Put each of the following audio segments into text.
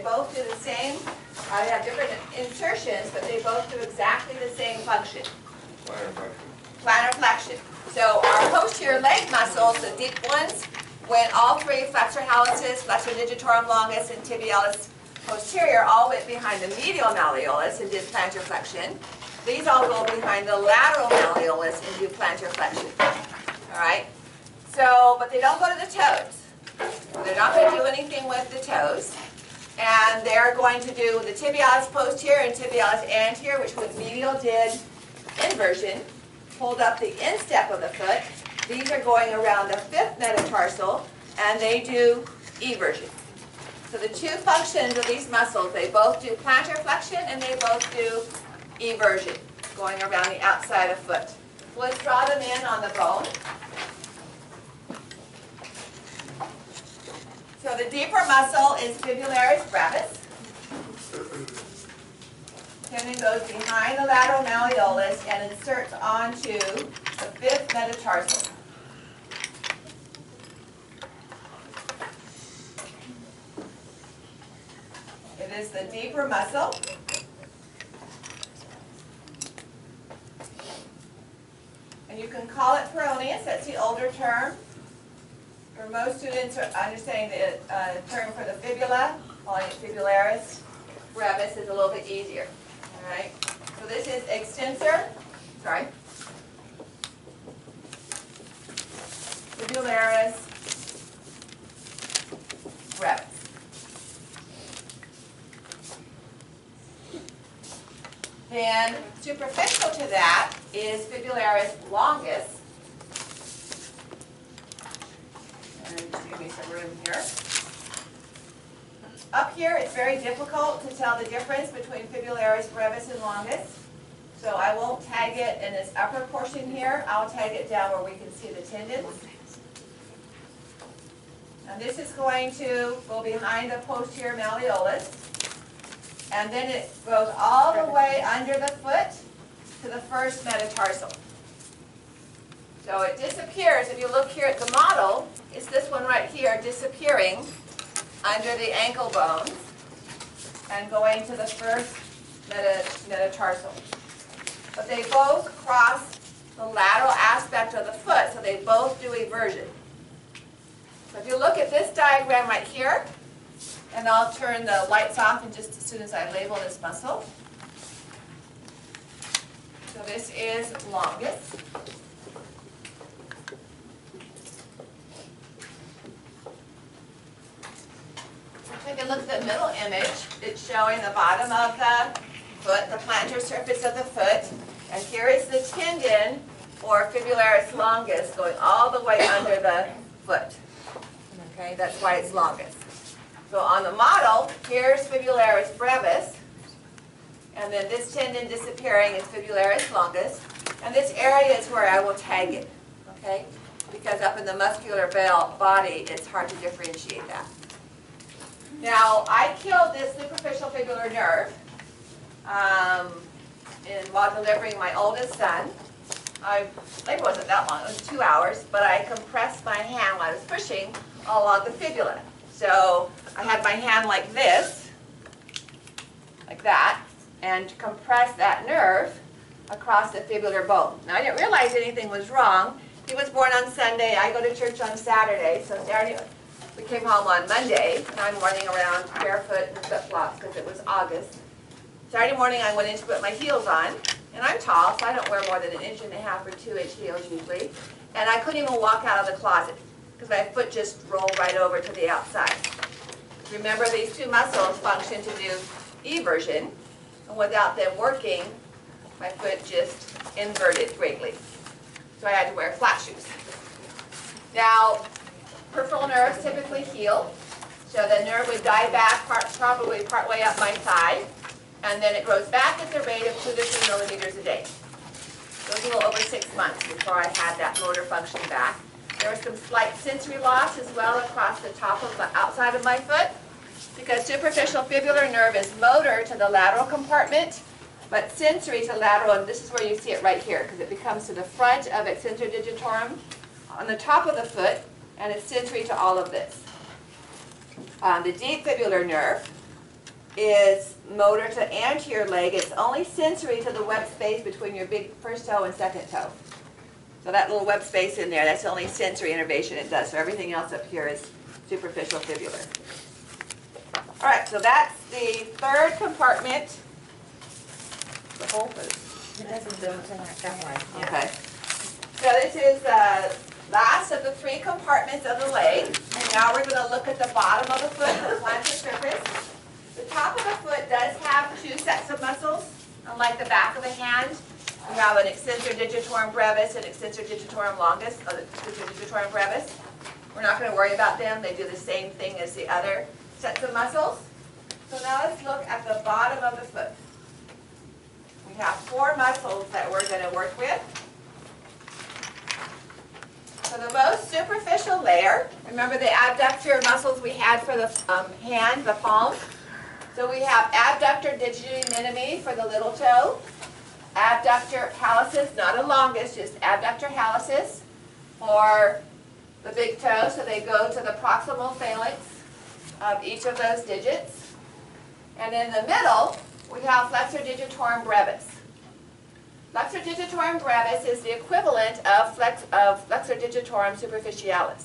both do the same. They have different insertions, but they both do exactly the same function. Plantar flexion. Plantar flexion. So our posterior leg muscles, the deep ones, when all three flexor hallucis, flexor digitorum longus, and tibialis posterior all went behind the medial malleolus and did plantar flexion. These all go behind the lateral malleolus and do plantar flexion. All right? So, but they don't go to the toes. They're not going to do anything with the toes. And they're going to do the tibialis posterior and tibialis anterior, which was medial did inversion. Hold up the instep of the foot. These are going around the fifth metatarsal, and they do eversion. So the two functions of these muscles, they both do plantar flexion and they both do eversion, going around the outside of the foot. So let's draw them in on the bone. So the deeper muscle is fibularis brevis. Tendon goes behind the lateral malleolus and inserts onto the fifth metatarsal. It is the deeper muscle. And you can call it peroneus, that's the older term. For most students, understanding the term for the fibula, calling it fibularis brevis is a little bit easier. All right. So this is extensor, fibularis brevis. Then superficial to that is fibularis longus. And just give me some room here. Up here, it's very difficult to tell the difference between fibularis brevis and longus. So I won't tag it in this upper portion here. I'll tag it down where we can see the tendons. And this is going to go behind the posterior malleolus. And then it goes all the way under the foot to the first metatarsal. So it disappears. If you look here at the model, it's this one right here disappearing under the ankle bones and going to the first metatarsal. But they both cross the lateral aspect of the foot, so they both do eversion. So if you look at this diagram right here, and I'll turn the lights off in just as soon as I label this muscle. So this is longus. Take a look at the middle image. It's showing the bottom of the foot, the plantar surface of the foot. And here is the tendon, or fibularis longus, going all the way under the foot. Okay, that's why it's longus. So on the model, here's fibularis brevis, and then this tendon disappearing is fibularis longus, and this area is where I will tag it, okay? Because up in the muscular body, it's hard to differentiate that. Now, I killed this superficial fibular nerve while delivering my oldest son. Labor wasn't that long, it was 2 hours, but I compressed my hand while I was pushing along the fibula. So I had my hand like this, like that, and compress that nerve across the fibular bone. Now I didn't realize anything was wrong. He was born on Sunday. I go to church on Saturday. So Saturday, we came home on Monday, and I'm running around barefoot and flip-flops because it was August. Saturday morning I went in to put my heels on, and I'm tall, so I don't wear more than 1.5 or 2-inch heels usually. And I couldn't even walk out of the closet because my foot just rolled right over to the outside. Remember, these two muscles function to do eversion, and without them working, my foot just inverted greatly. So I had to wear flat shoes. Now, peripheral nerves typically heal. So the nerve would die back probably partway up my thigh, and then it grows back at the rate of 2 to 3 millimeters a day. It was a little over 6 months before I had that motor function back. There was some slight sensory loss as well across the top of the outside of my foot, because superficial fibular nerve is motor to the lateral compartment, but sensory to lateral, and this is where you see it right here, because it becomes to the front of extensor digitorum on the top of the foot, and it's sensory to all of this. The deep fibular nerve is motor to anterior leg. It's only sensory to the web space between your big first toe and second toe. So that little web space in there, that's the only sensory innervation it does. So everything else up here is superficial fibular. All right, so that's the third compartment. The whole foot. It doesn't do it that way. Okay. So this is the last of the three compartments of the leg. And now we're going to look at the bottom of the foot, the plantar surface. The top of the foot does have two sets of muscles, unlike the back of the hand. We have an extensor digitorum brevis and extensor digitorum longus, digitorum brevis. We're not going to worry about them. They do the same thing as the other sets of muscles. So now let's look at the bottom of the foot. We have four muscles that we're going to work with. So the most superficial layer, remember the abductor muscles we had for the hand, the palm? So we have abductor digiti minimi for the little toe, abductor hallucis, not a longus, just abductor hallucis for the big toe. So they go to the proximal phalanx of each of those digits. And in the middle, we have flexor digitorum brevis. Flexor digitorum brevis is the equivalent of flexor digitorum superficialis.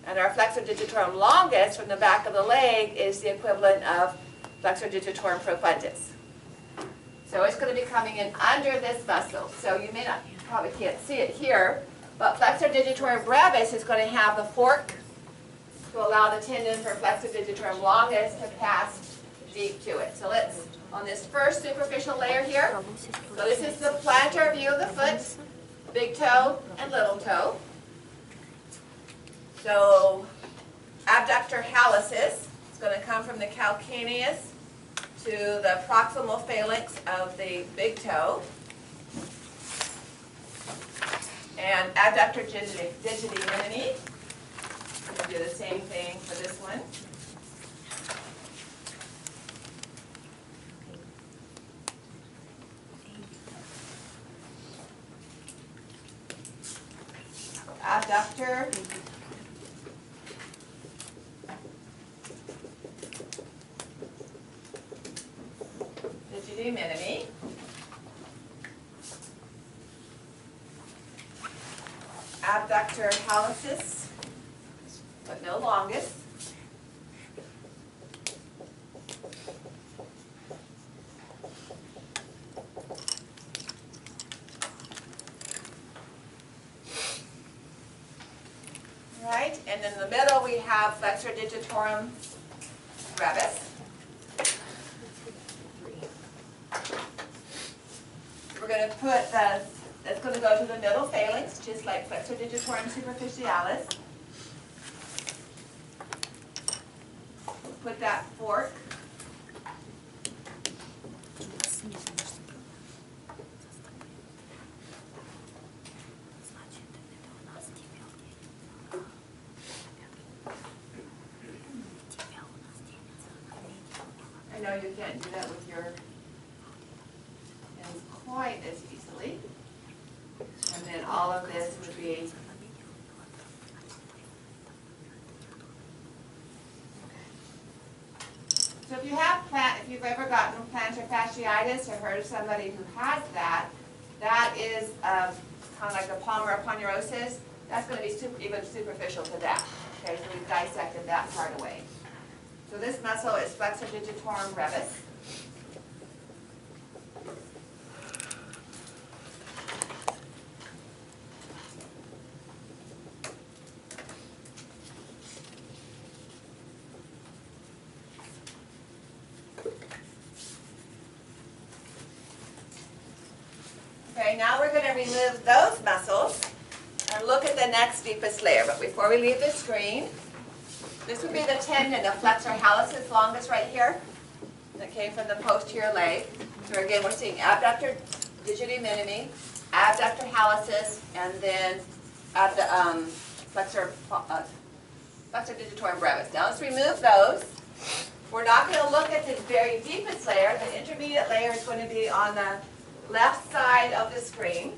And our flexor digitorum longus from the back of the leg is the equivalent of flexor digitorum profundus. So it's going to be coming in under this muscle. So you probably can't see it here, but flexor digitorum brevis is going to have the fork to allow the tendon for flexor digitorum longus to pass deep to it. So let's, on this first superficial layer here, so this is the plantar view of the foot, big toe and little toe. So abductor hallucis is going to come from the calcaneus to the proximal phalanx of the big toe. And abductor digiti minimi, we'll do the same thing for this one. Abductor digiti minimi. Abductor hallucis, but no longus. Right, and in the middle we have flexor digitorum brevis. We're going to put that's going to go to the middle phalanx, just like flexor digitorum superficialis. Put that fork I know you can't do that with your hands quite as easily. And then all of this would be so if you've ever gotten plantar fasciitis or heard of somebody who has that, that is kind of like a palmar aponeurosis. That's going to be even superficial to that. Okay, so we've dissected that part away. So this muscle is flexor digitorum brevis. Okay, now we're going to remove those muscles and look at the next deepest layer. But before we leave the screen, this would be the tendon, the flexor hallucis longus right here, that came from the posterior leg. So again, we're seeing abductor digiti minimi, abductor hallucis, and then flexor digitorum brevis. Now let's remove those. We're not going to look at the very deepest layer. The intermediate layer is going to be on the left side of the screen.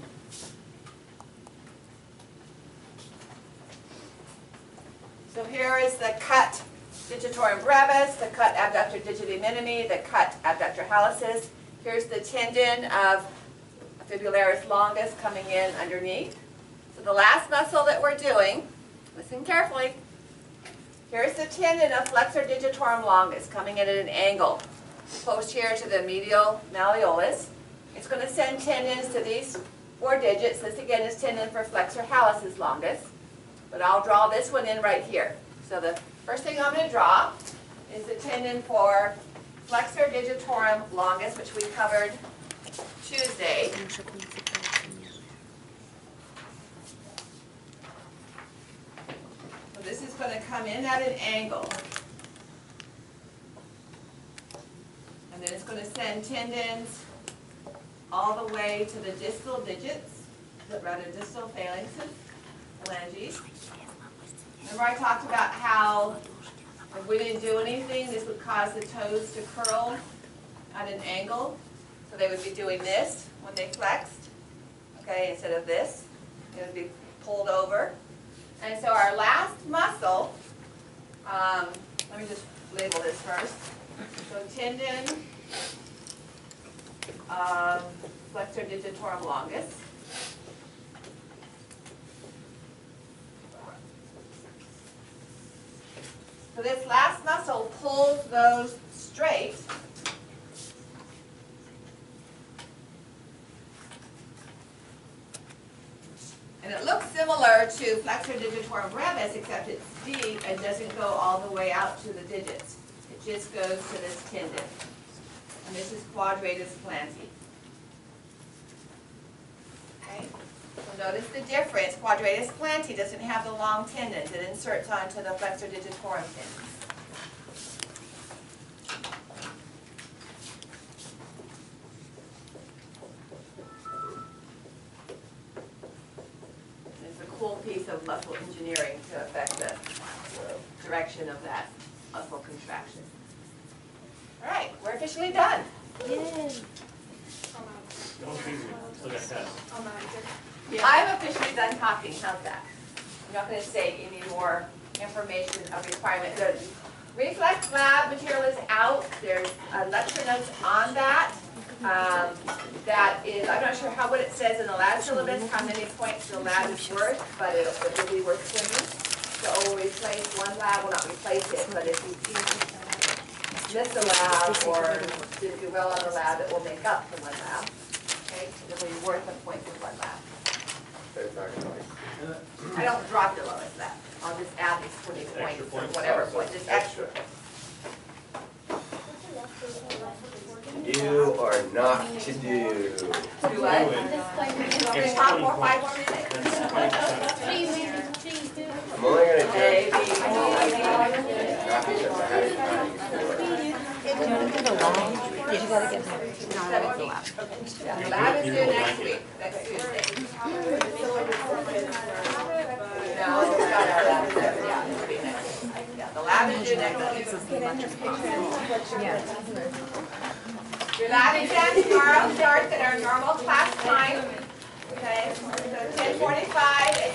So here is the cut digitorum brevis, the cut abductor digiti minimi, the cut abductor hallucis. Here's the tendon of fibularis longus coming in underneath. So the last muscle that we're doing, listen carefully, here's the tendon of flexor digitorum longus coming in at an angle, posterior to the medial malleolus. It's going to send tendons to these 4 digits. This again is tendon for flexor hallucis longus. But I'll draw this one in right here. So the first thing I'm going to draw is the tendon for flexor digitorum longus, which we covered Tuesday. So this is going to come in at an angle. And then it's going to send tendons all the way to the distal digits, rather distal phalanges. Remember I talked about how if we didn't do anything, this would cause the toes to curl at an angle. So they would be doing this when they flexed, okay, instead of this. It would be pulled over. And so our last muscle, let me just label this first. So tendon of flexor digitorum longus. So this last muscle pulls those straight. And it looks similar to flexor digitorum brevis, except it's deep and doesn't go all the way out to the digits. It just goes to this tendon. And this is quadratus plantae. Okay? So notice the difference. Quadratus plantae doesn't have the long tendons. It inserts onto the flexor digitorum tendons. It's a cool piece of muscle engineering to affect the direction of that muscle contraction. All right, we're officially done. Yay. I'm officially done talking. How's that? I'm not going to say any more information of requirement. The reflex lab material is out. There's lecture notes on that. That is, I'm not sure what it says in the lab syllabus, how many points the lab is worth, but it will be worth swimming. So we'll replace one lab, well not replace it, but if you miss a lab or did do well on the lab, it will make up for one lab. Okay, it will be worth the points of one lab. I don't drop your lowest lab. I'll just add these 20 points or whatever point, just extra. You are not to do. Do what? Okay, talk for 5 more minutes. I'm only going to do Maybe. it not because I had it done before. You gotta get there. 17. Yeah, the lab is due next week, next Tuesday. No, it's not our lab, yeah, it'll be next week. Yeah, the lab is due next week. Your lab exam tomorrow starts at our normal class time. Okay, so 10:45.